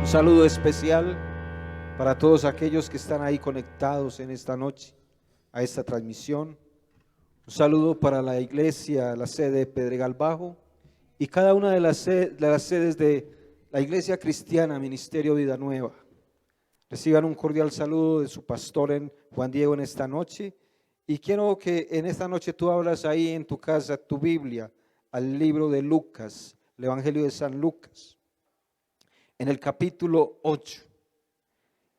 Un saludo especial para todos aquellos que están ahí conectados en esta noche a esta transmisión. Un saludo para la iglesia, la sede de Pedregal Bajo y cada una de las sedes de la Iglesia Cristiana Ministerio Vida Nueva. Reciban un cordial saludo de su pastor Juan Diego en esta noche, y quiero que en esta noche tú abras ahí en tu casa tu Biblia al libro de Lucas, el Evangelio de San Lucas, en el capítulo 8,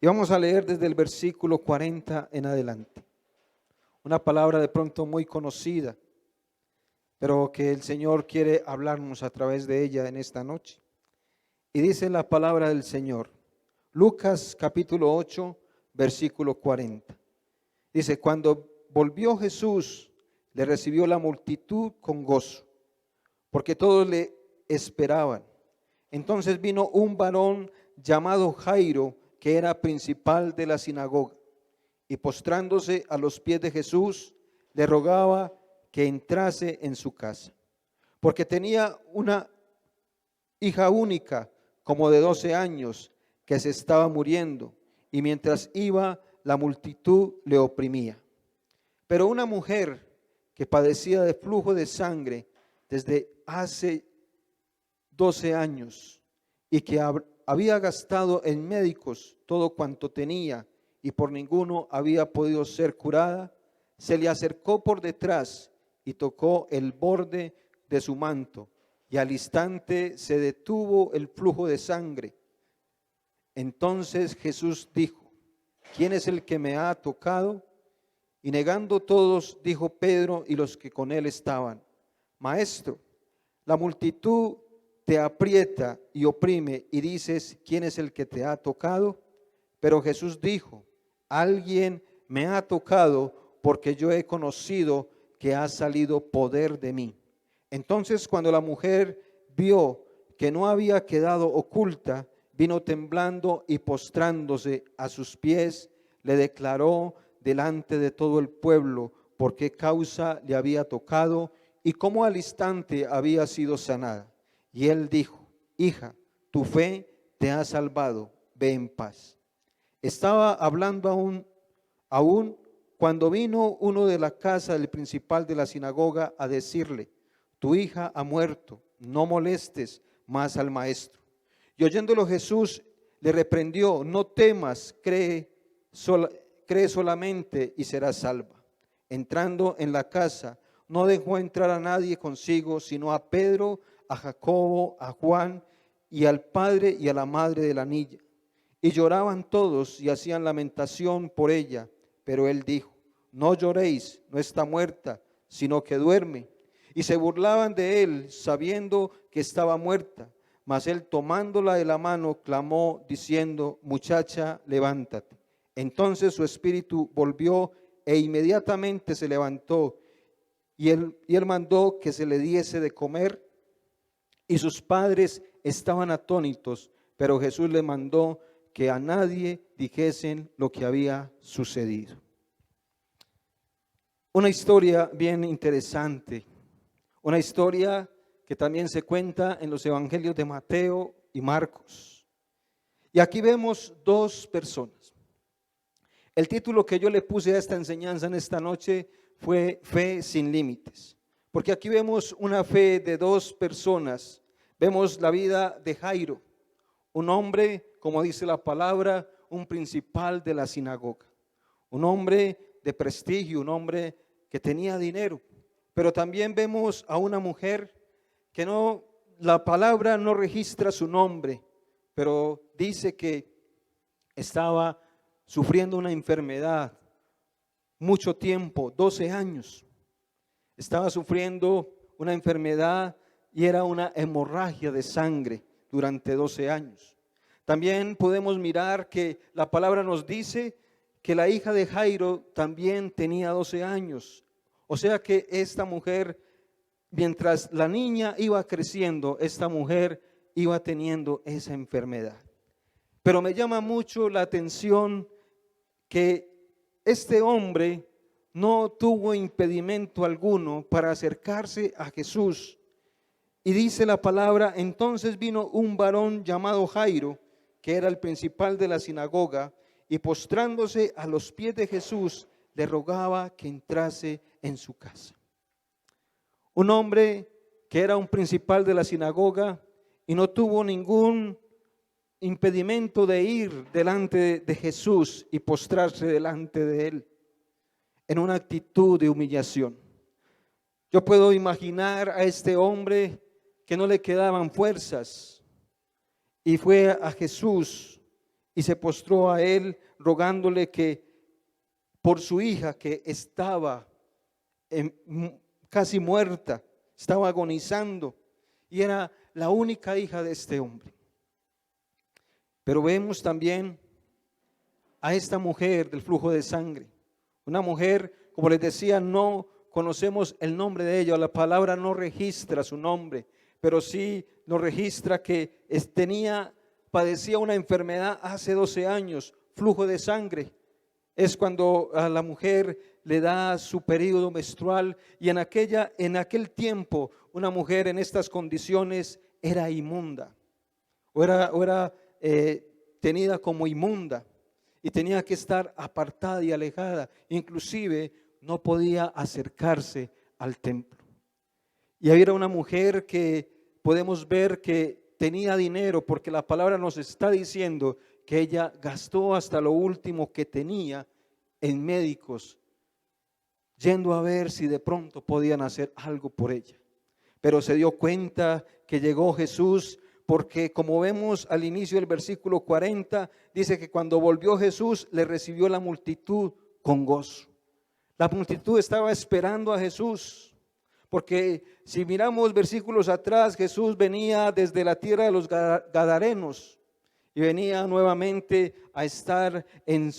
y vamos a leer desde el versículo 40 en adelante. Una palabra de pronto muy conocida, pero que el Señor quiere hablarnos a través de ella en esta noche. Y dice la palabra del Señor, Lucas capítulo 8, versículo 40. Dice: cuando volvió Jesús, le recibió la multitud con gozo, porque todos le esperaban. Entonces vino un varón llamado Jairo, que era principal de la sinagoga, y postrándose a los pies de Jesús, le rogaba que entrase en su casa, porque tenía una hija única, como de 12 años, que se estaba muriendo, y mientras iba, la multitud le oprimía. Pero una mujer que padecía de flujo de sangre desde hace 12 años y que había gastado en médicos todo cuanto tenía y por ninguno había podido ser curada, se le acercó por detrás y tocó el borde de su manto, y al instante se detuvo el flujo de sangre. Entonces Jesús dijo: ¿quién es el que me ha tocado? Y negando todos, dijo Pedro y los que con él estaban: Maestro, la multitud te aprieta y oprime, y dices: ¿quién es el que te ha tocado? Pero Jesús dijo: alguien me ha tocado, porque yo he conocido que ha salido poder de mí. Entonces, cuando la mujer vio que no había quedado oculta, vino temblando y postrándose a sus pies, le declaró delante de todo el pueblo por qué causa le había tocado y cómo al instante había sido sanada. Y él dijo: hija, tu fe te ha salvado, ve en paz. Estaba hablando aún cuando vino uno de la casa del principal de la sinagoga a decirle: tu hija ha muerto, no molestes más al maestro. Y oyéndolo Jesús le reprendió: no temas, cree solamente y serás salva. Entrando en la casa, no dejó entrar a nadie consigo, sino a Pedro, a Jacobo, a Juan y al padre y a la madre de la niña. Y lloraban todos y hacían lamentación por ella. Pero él dijo: no lloréis, no está muerta, sino que duerme. Y se burlaban de él, sabiendo que estaba muerta. Mas él, tomándola de la mano, clamó diciendo: muchacha, levántate. Entonces su espíritu volvió e inmediatamente se levantó. Y él mandó que se le diese de comer, y sus padres estaban atónitos, pero Jesús le mandó que a nadie dijesen lo que había sucedido. Una historia bien interesante, una historia que también se cuenta en los evangelios de Mateo y Marcos. Y aquí vemos dos personas. El título que yo le puse a esta enseñanza en esta noche fue Fe sin límites, porque aquí vemos una fe de dos personas. Vemos la vida de Jairo, un hombre, como dice la palabra, un principal de la sinagoga, un hombre de prestigio, un hombre que tenía dinero. Pero también vemos a una mujer que la palabra no registra su nombre, pero dice que estaba sufriendo una enfermedad mucho tiempo, 12 años. Estaba sufriendo una enfermedad y era una hemorragia de sangre durante 12 años. También podemos mirar que la palabra nos dice que la hija de Jairo también tenía 12 años. O sea que esta mujer, mientras la niña iba creciendo, esta mujer iba teniendo esa enfermedad. Pero me llama mucho la atención que este hombre no tuvo impedimento alguno para acercarse a Jesús. Y dice la palabra: entonces vino un varón llamado Jairo, que era el principal de la sinagoga, y postrándose a los pies de Jesús, le rogaba que entrase en su casa. Un hombre que era un principal de la sinagoga y no tuvo ningún impedimento de ir delante de Jesús y postrarse delante de él en una actitud de humillación. Yo puedo imaginar a este hombre que no le quedaban fuerzas y fue a Jesús y se postró a él rogándole que por su hija que estaba casi muerta, estaba agonizando y era la única hija de este hombre. Pero vemos también a esta mujer del flujo de sangre, una mujer, como les decía, no conocemos el nombre de ella, la palabra no registra su nombre, pero sí nos registra que padecía una enfermedad hace 12 años, flujo de sangre. Es cuando a la mujer le da su periodo menstrual y en aquel tiempo una mujer en estas condiciones era inmunda o era tenida como inmunda y tenía que estar apartada y alejada, inclusive no podía acercarse al templo. Y había una mujer que podemos ver que tenía dinero, porque la palabra nos está diciendo que ella gastó hasta lo último que tenía en médicos, yendo a ver si de pronto podían hacer algo por ella. Pero se dio cuenta que llegó Jesús, porque como vemos al inicio del versículo 40, dice que cuando volvió Jesús le recibió la multitud con gozo. La multitud estaba esperando a Jesús, porque si miramos versículos atrás, Jesús venía desde la tierra de los Gadarenos y venía nuevamente a estar en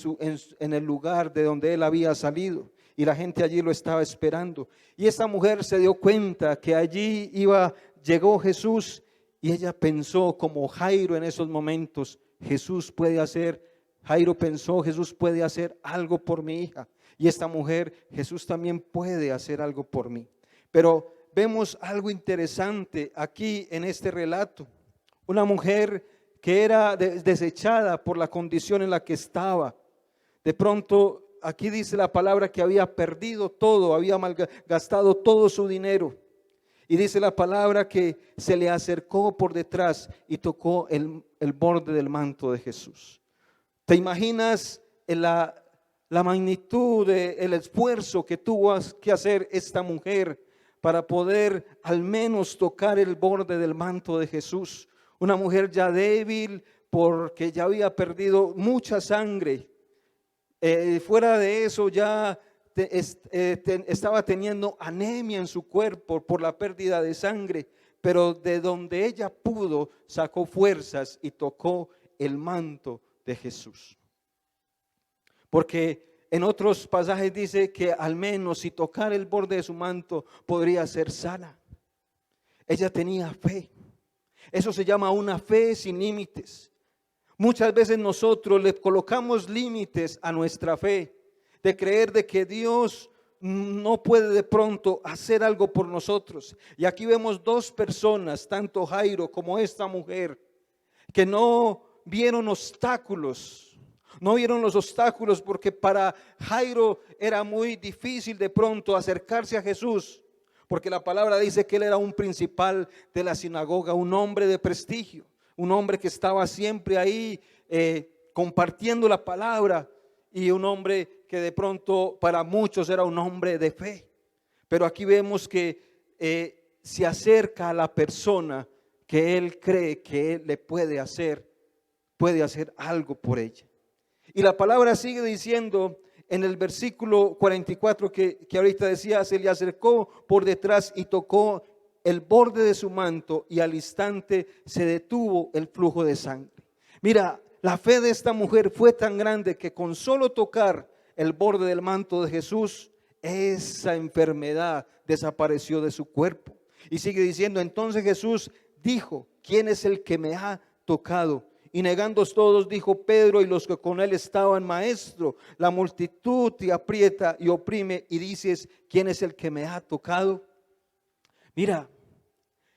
el lugar de donde él había salido, y la gente allí lo estaba esperando. Y esta mujer se dio cuenta que allí llegó Jesús, y ella pensó como Jairo en esos momentos: Jairo pensó, Jesús puede hacer algo por mi hija, y esta mujer, Jesús también puede hacer algo por mí. Pero vemos algo interesante aquí en este relato. Una mujer que era desechada por la condición en la que estaba. De pronto, aquí dice la palabra que había perdido todo, había malgastado todo su dinero. Y dice la palabra que se le acercó por detrás y tocó el borde del manto de Jesús. ¿Te imaginas la magnitud del esfuerzo que tuvo que hacer esta mujer para poder al menos tocar el borde del manto de Jesús? Una mujer ya débil porque ya había perdido mucha sangre. Fuera de eso ya estaba teniendo anemia en su cuerpo por la pérdida de sangre, pero de donde ella pudo sacó fuerzas y tocó el manto de Jesús. Porque en otros pasajes dice que al menos si tocar el borde de su manto podría ser sana. Ella tenía fe. Eso se llama una fe sin límites. Muchas veces nosotros le colocamos límites a nuestra fe, de creer de que Dios no puede de pronto hacer algo por nosotros. Y aquí vemos dos personas, tanto Jairo como esta mujer, que no vieron obstáculos. No vieron los obstáculos porque para Jairo era muy difícil de pronto acercarse a Jesús, porque la palabra dice que él era un principal de la sinagoga, un hombre de prestigio, un hombre que estaba siempre ahí compartiendo la palabra, y un hombre que de pronto para muchos era un hombre de fe. Pero aquí vemos que se acerca a la persona que él cree que él le puede hacer algo por ella. Y la palabra sigue diciendo en el versículo 44 que ahorita decía: se le acercó por detrás y tocó el borde de su manto, y al instante se detuvo el flujo de sangre. Mira, la fe de esta mujer fue tan grande que con solo tocar el borde del manto de Jesús, esa enfermedad desapareció de su cuerpo. Y sigue diciendo: entonces Jesús dijo: ¿quién es el que me ha tocado? Y negando todos, dijo Pedro y los que con él estaban: Maestro, la multitud te aprieta y oprime y dices: ¿quién es el que me ha tocado? Mira,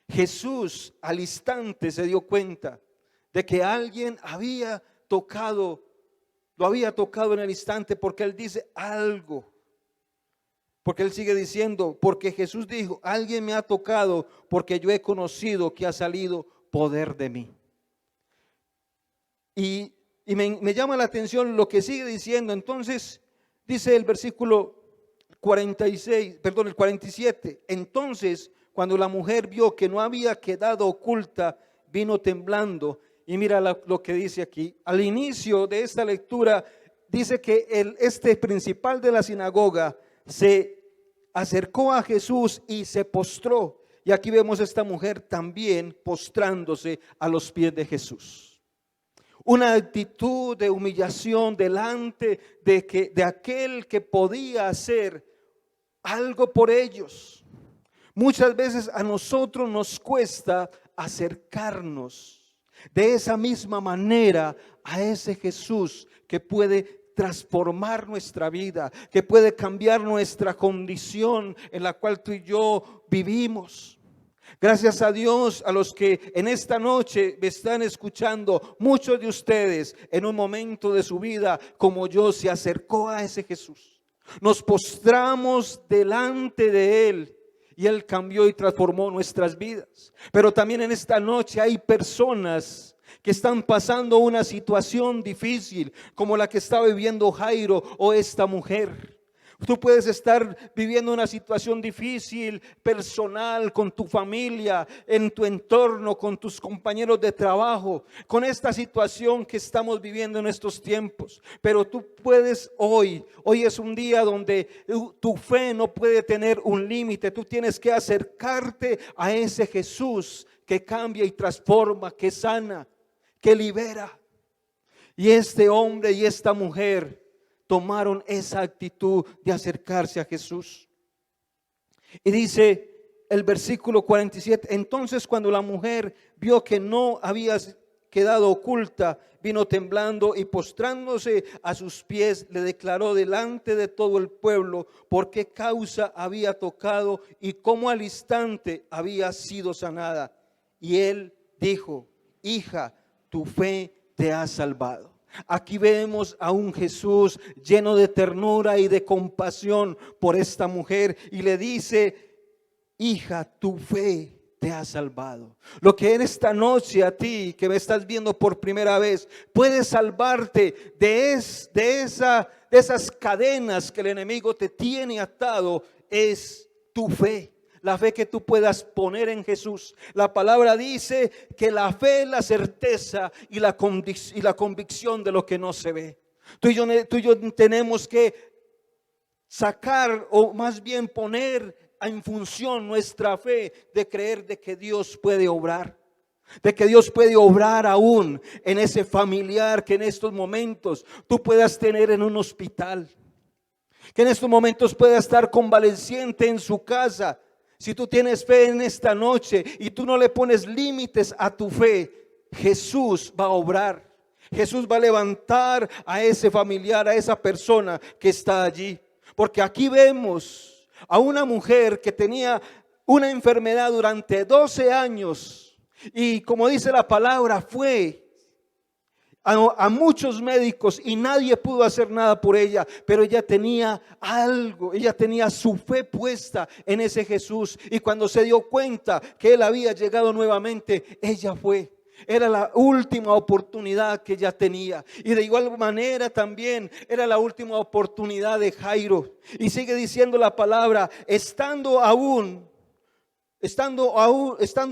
Jesús al instante se dio cuenta de que alguien había tocado, lo había tocado en el instante, porque él dice algo. Porque él sigue diciendo, porque Jesús dijo, alguien me ha tocado porque yo he conocido que ha salido poder de mí. Y me llama la atención lo que sigue diciendo. Entonces dice el versículo 47. Entonces, cuando la mujer vio que no había quedado oculta, vino temblando. Y mira lo que dice aquí. Al inicio de esta lectura dice que este principal de la sinagoga se acercó a Jesús y se postró. Y aquí vemos a esta mujer también postrándose a los pies de Jesús. Una actitud de humillación delante de aquel que podía hacer algo por ellos. Muchas veces a nosotros nos cuesta acercarnos de esa misma manera a ese Jesús que puede transformar nuestra vida, que puede cambiar nuestra condición en la cual tú y yo vivimos. Gracias a Dios, a los que en esta noche me están escuchando, muchos de ustedes en un momento de su vida como yo se acercó a ese Jesús. Nos postramos delante de Él y Él cambió y transformó nuestras vidas. Pero también en esta noche hay personas que están pasando una situación difícil como la que está viviendo Jairo o esta mujer. Tú puedes estar viviendo una situación difícil, personal, con tu familia, en tu entorno, con tus compañeros de trabajo, con esta situación que estamos viviendo en estos tiempos. Pero tú puedes hoy es un día donde tu fe no puede tener un límite. Tú tienes que acercarte a ese Jesús que cambia y transforma, que sana, que libera. Y este hombre y esta mujer tomaron esa actitud de acercarse a Jesús. Y dice el versículo 47, entonces cuando la mujer vio que no había quedado oculta, vino temblando y postrándose a sus pies, le declaró delante de todo el pueblo por qué causa había tocado y cómo al instante había sido sanada. Y él dijo, hija, tu fe te ha salvado. Aquí vemos a un Jesús lleno de ternura y de compasión por esta mujer y le dice, hija, tu fe te ha salvado. Lo que en esta noche a ti que me estás viendo por primera vez puede salvarte de esas cadenas que el enemigo te tiene atado es tu fe. La fe que tú puedas poner en Jesús. La palabra dice que la fe es la certeza y la convicción de lo que no se ve. Tú y yo tenemos que sacar, o más bien poner en función nuestra fe de creer de que Dios puede obrar. De que Dios puede obrar aún en ese familiar que en estos momentos tú puedas tener en un hospital. Que en estos momentos pueda estar convaleciente en su casa. Si tú tienes fe en esta noche y tú no le pones límites a tu fe, Jesús va a obrar. Jesús va a levantar a ese familiar, a esa persona que está allí. Porque aquí vemos a una mujer que tenía una enfermedad durante 12 años. Y como dice la palabra, fue a muchos médicos y nadie pudo hacer nada por ella, pero ella tenía algo, ella tenía su fe puesta en ese Jesús, y cuando se dio cuenta que él había llegado nuevamente, ella fue. Era la última oportunidad que ella tenía. Y de igual manera también era la última oportunidad de Jairo. Y sigue diciendo la palabra, estando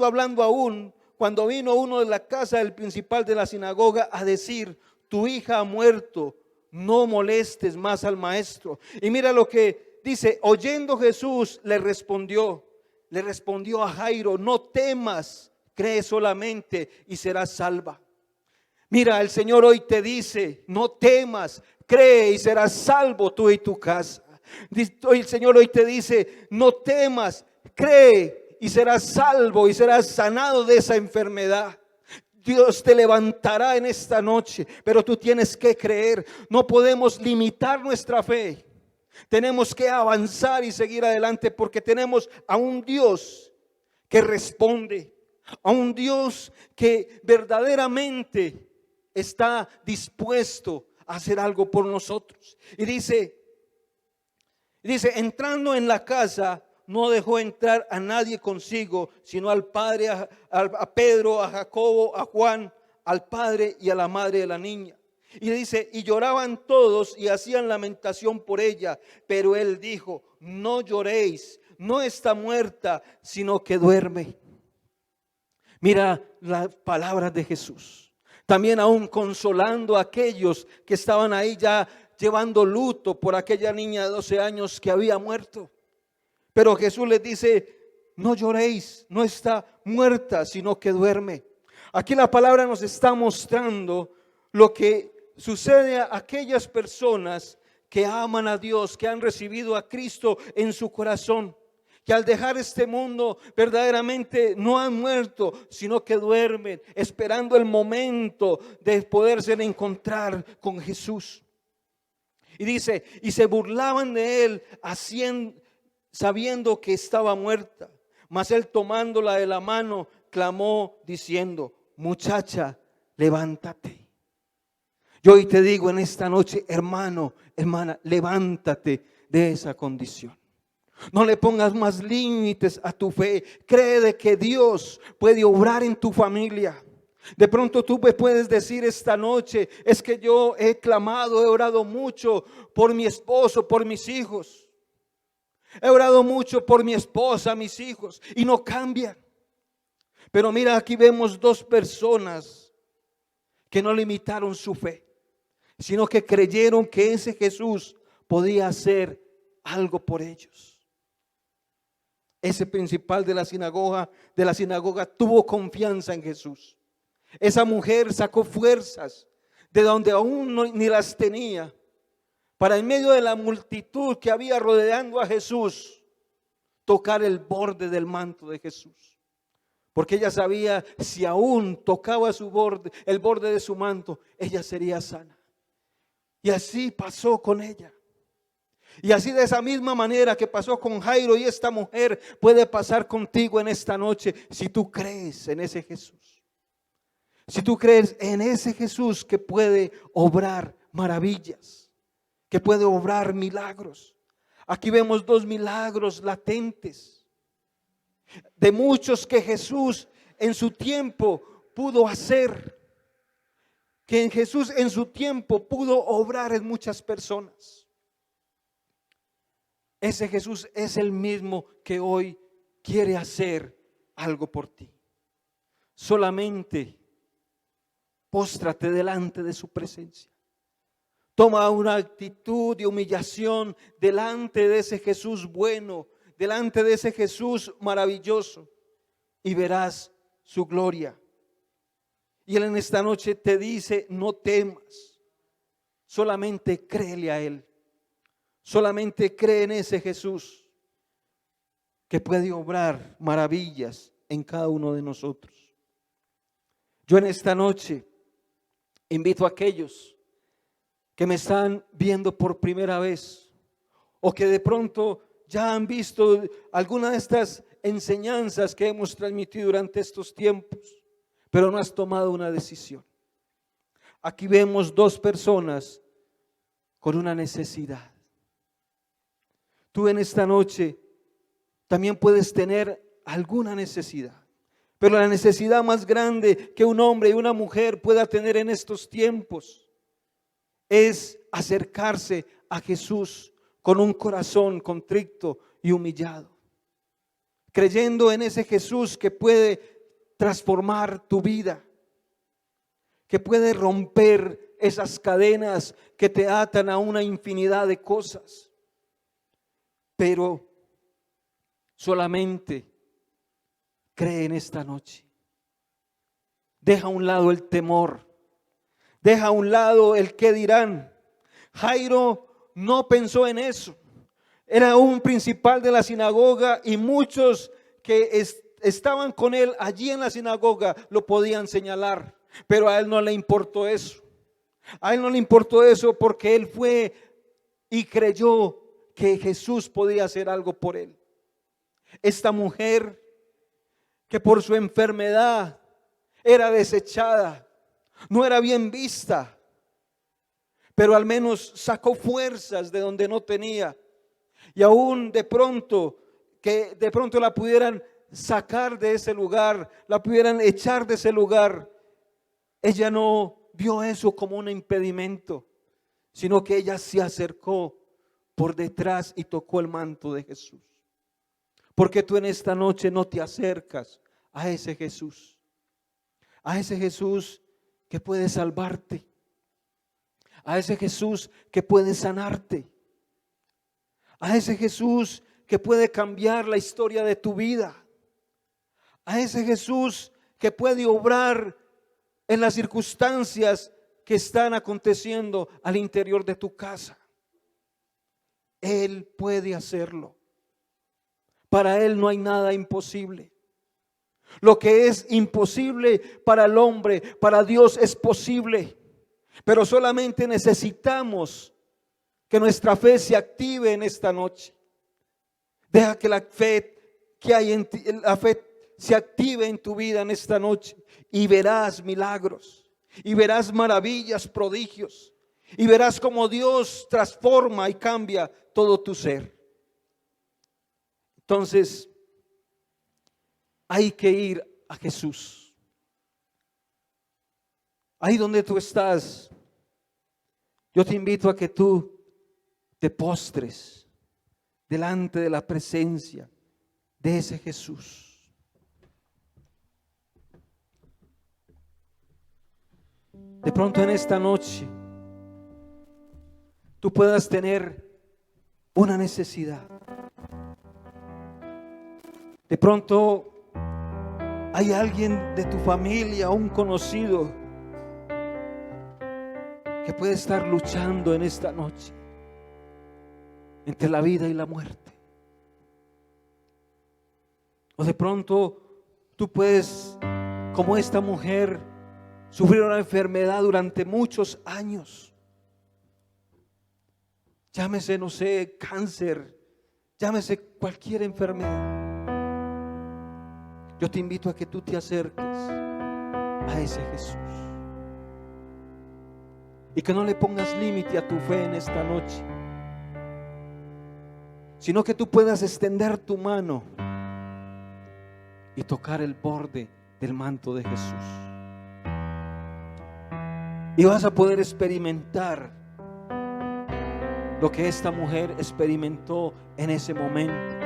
hablando aún, cuando vino uno de la casa del principal de la sinagoga a decir, tu hija ha muerto, no molestes más al maestro. Y mira lo que dice, oyendo Jesús le respondió a Jairo, no temas, cree solamente y serás salva. Mira, el Señor hoy te dice, no temas, cree y serás salvo tú y tu casa. Hoy el Señor hoy te dice, no temas, cree y serás salvo y serás sanado de esa enfermedad. Dios te levantará en esta noche, pero tú tienes que creer. No podemos limitar nuestra fe. Tenemos que avanzar y seguir adelante porque tenemos a un Dios que responde, a un Dios que verdaderamente está dispuesto a hacer algo por nosotros. Y dice, entrando en la casa, no dejó entrar a nadie consigo, sino al padre, a Pedro, a Jacobo, a Juan, al padre y a la madre de la niña. Y dice, y lloraban todos y hacían lamentación por ella. Pero él dijo, no lloréis, no está muerta, sino que duerme. Mira las palabras de Jesús. También aún consolando a aquellos que estaban ahí ya llevando luto por aquella niña de 12 años que había muerto. Pero Jesús les dice, no lloréis, no está muerta, sino que duerme. Aquí la palabra nos está mostrando lo que sucede a aquellas personas que aman a Dios, que han recibido a Cristo en su corazón, que al dejar este mundo verdaderamente no han muerto, sino que duermen, esperando el momento de poderse encontrar con Jesús. Y dice, y se burlaban de él, sabiendo que estaba muerta. Mas él, tomándola de la mano, clamó diciendo, muchacha, levántate. Yo hoy te digo en esta noche, hermano, hermana, levántate de esa condición. No le pongas más límites a tu fe. Cree de que Dios puede obrar en tu familia. De pronto tú me puedes decir esta noche, es que yo he clamado, he orado mucho por mi esposo, por mis hijos. He orado mucho por mi esposa, mis hijos, y no cambian. Pero mira, aquí vemos dos personas que no limitaron su fe, sino que creyeron que ese Jesús podía hacer algo por ellos. Ese principal de la sinagoga tuvo confianza en Jesús. Esa mujer sacó fuerzas de donde aún ni las tenía, para en medio de la multitud que había rodeando a Jesús, tocar el borde del manto de Jesús. Porque ella sabía, si aún tocaba el borde de su manto, ella sería sana. Y así pasó con ella. Y así, de esa misma manera que pasó con Jairo y esta mujer, puede pasar contigo en esta noche, si tú crees en ese Jesús. Si tú crees en ese Jesús que puede obrar maravillas, que puede obrar milagros. Aquí vemos dos milagros latentes, de muchos que Jesús en su tiempo pudo hacer, que en Jesús en su tiempo pudo obrar en muchas personas. Ese Jesús es el mismo que hoy quiere hacer algo por ti. Solamente póstrate delante de su presencia. Toma una actitud de humillación delante de ese Jesús bueno, delante de ese Jesús maravilloso, y verás su gloria. Y Él en esta noche te dice, no temas, solamente créele a Él. Solamente cree en ese Jesús que puede obrar maravillas en cada uno de nosotros. Yo en esta noche invito a aquellos que me están viendo por primera vez, o que de pronto ya han visto alguna de estas enseñanzas que hemos transmitido durante estos tiempos, pero no has tomado una decisión. Aquí vemos dos personas con una necesidad. Tú en esta noche también puedes tener alguna necesidad, pero la necesidad más grande que un hombre y una mujer pueda tener en estos tiempos es acercarse a Jesús con un corazón contrito y humillado, creyendo en ese Jesús que puede transformar tu vida, que puede romper esas cadenas que te atan a una infinidad de cosas. Pero solamente cree en esta noche. Deja a un lado el temor. Deja a un lado el qué dirán. Jairo no pensó en eso. Era un principal de la sinagoga y muchos que estaban con él allí en la sinagoga lo podían señalar. Pero a él no le importó eso. A él no le importó eso porque él fue y creyó que Jesús podía hacer algo por él. Esta mujer que por su enfermedad era desechada, no era bien vista, pero al menos sacó fuerzas de donde no tenía. Y aún de pronto, que de pronto la pudieran sacar de ese lugar, la pudieran echar de ese lugar, ella no vio eso como un impedimento, sino que ella se acercó por detrás y tocó el manto de Jesús. Porque tú en esta noche no te acercas a ese Jesús que puede salvarte, a ese Jesús que puede sanarte, a ese Jesús que puede cambiar la historia de tu vida, a ese Jesús que puede obrar en las circunstancias que están aconteciendo al interior de tu casa. Él puede hacerlo. Para Él no hay nada imposible. Lo que es imposible para el hombre, para Dios es posible. Pero solamente necesitamos que nuestra fe se active en esta noche. Deja que la fe que hay en ti, la fe se active en tu vida en esta noche, y verás milagros, y verás maravillas, prodigios, y verás cómo Dios transforma y cambia todo tu ser. Entonces, hay que ir a Jesús. Ahí donde tú estás, yo te invito a que tú te postres delante de la presencia de ese Jesús. De pronto en esta noche tú puedas tener una necesidad. De pronto hay alguien de tu familia, un conocido, que puede estar luchando en esta noche entre la vida y la muerte. O de pronto tú puedes, como esta mujer, sufrir una enfermedad durante muchos años. Llámese, no sé, cáncer, llámese cualquier enfermedad. Yo te invito a que tú te acerques a ese Jesús y que no le pongas límite a tu fe en esta noche, sino que tú puedas extender tu mano y tocar el borde del manto de Jesús. Y vas a poder experimentar lo que esta mujer experimentó en ese momento.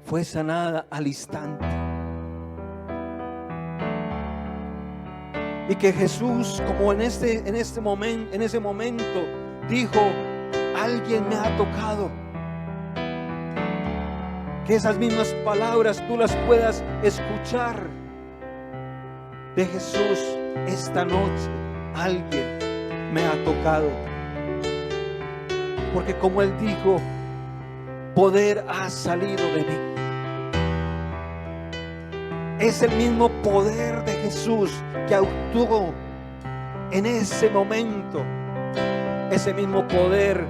Fue sanada al instante. Y que Jesús, como en ese momento, dijo: alguien me ha tocado. Que esas mismas palabras tú las puedas escuchar de Jesús esta noche. Alguien me ha tocado. Porque como Él dijo, poder ha salido de mí. Es el mismo poder de Jesús que actuó en ese momento. Ese mismo poder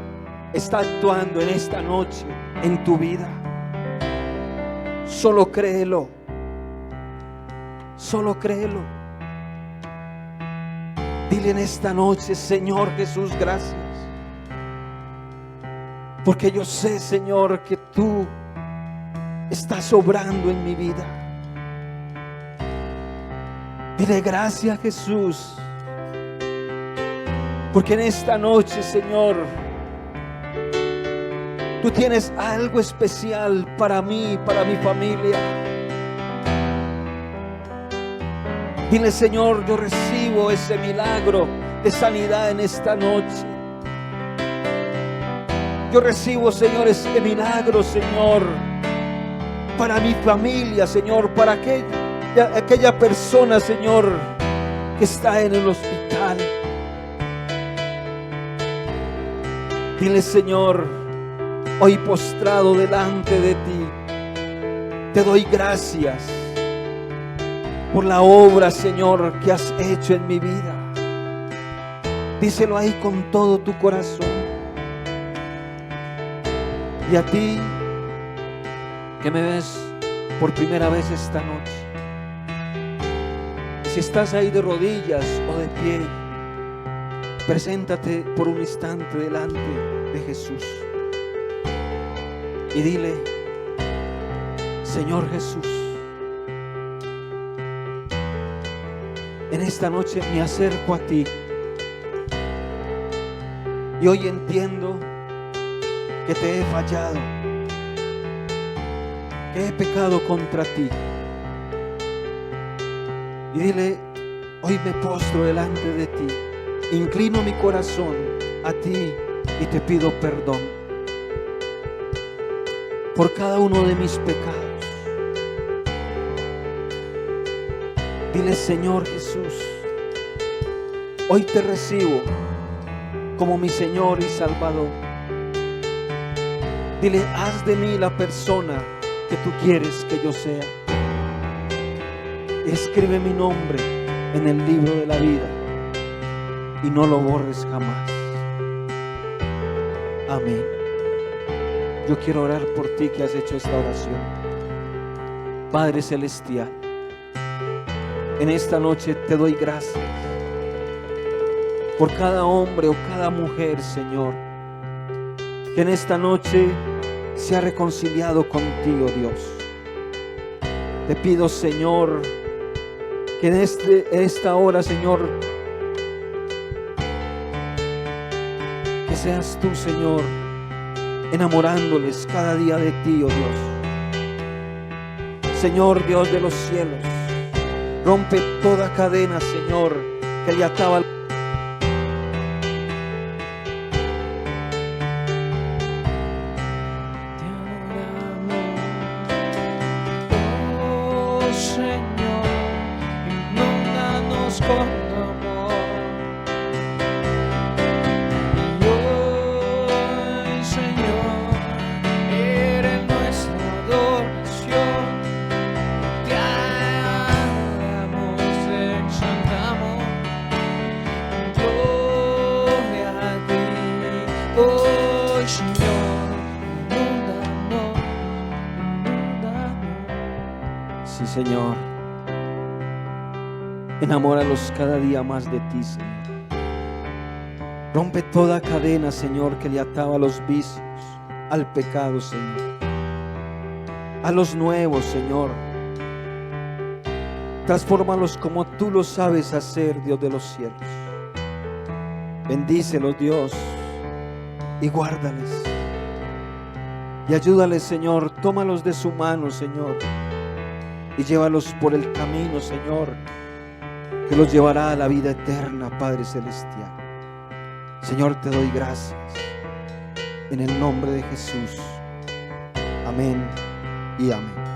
está actuando en esta noche en tu vida. Solo créelo. Solo créelo. Dile en esta noche: Señor Jesús, gracias. Porque yo sé, Señor, que tú estás obrando en mi vida. Dile: gracias, Jesús. Porque en esta noche, Señor, tú tienes algo especial para mí, para mi familia. Dile: Señor, yo recibo ese milagro de sanidad en esta noche. Yo recibo, Señor, ese milagro, Señor, para mi familia, Señor, para aquella persona, Señor, que está en el hospital. Dile: Señor, hoy postrado delante de ti, te doy gracias por la obra, Señor, que has hecho en mi vida. Díselo ahí con todo tu corazón. Y a ti que me ves por primera vez esta noche. Si estás ahí de rodillas o de pie, preséntate por un instante delante de Jesús y dile: Señor Jesús, en esta noche me acerco a ti y hoy entiendo que te he fallado, que he pecado contra ti. Y dile: hoy me postro delante de ti, inclino mi corazón a ti y te pido perdón por cada uno de mis pecados. Dile: Señor Jesús, hoy te recibo como mi Señor y Salvador. Dile: haz de mí la persona que tú quieres que yo sea. Escribe mi nombre en el libro de la vida y no lo borres jamás. Amén. Yo quiero orar por ti que has hecho esta oración. Padre Celestial, en esta noche te doy gracias por cada hombre o cada mujer, Señor, que en esta noche se ha reconciliado contigo, Dios. Te pido, Señor, que en esta hora, Señor, que seas tú, Señor, enamorándoles cada día de ti, oh Dios. Señor Dios de los cielos, rompe toda cadena, Señor, que le ataba al Sí, Señor, enamóralos cada día más de ti, Señor. Rompe toda cadena, Señor, que le ataba a los vicios, al pecado, Señor. A los nuevos, Señor. Transfórmalos como tú lo sabes hacer, Dios de los cielos. Bendícelos, Dios, y guárdales. Y ayúdales, Señor. Tómalos de su mano, Señor, y llévalos por el camino, Señor, que los llevará a la vida eterna, Padre Celestial. Señor, te doy gracias en el nombre de Jesús. Amén y amén.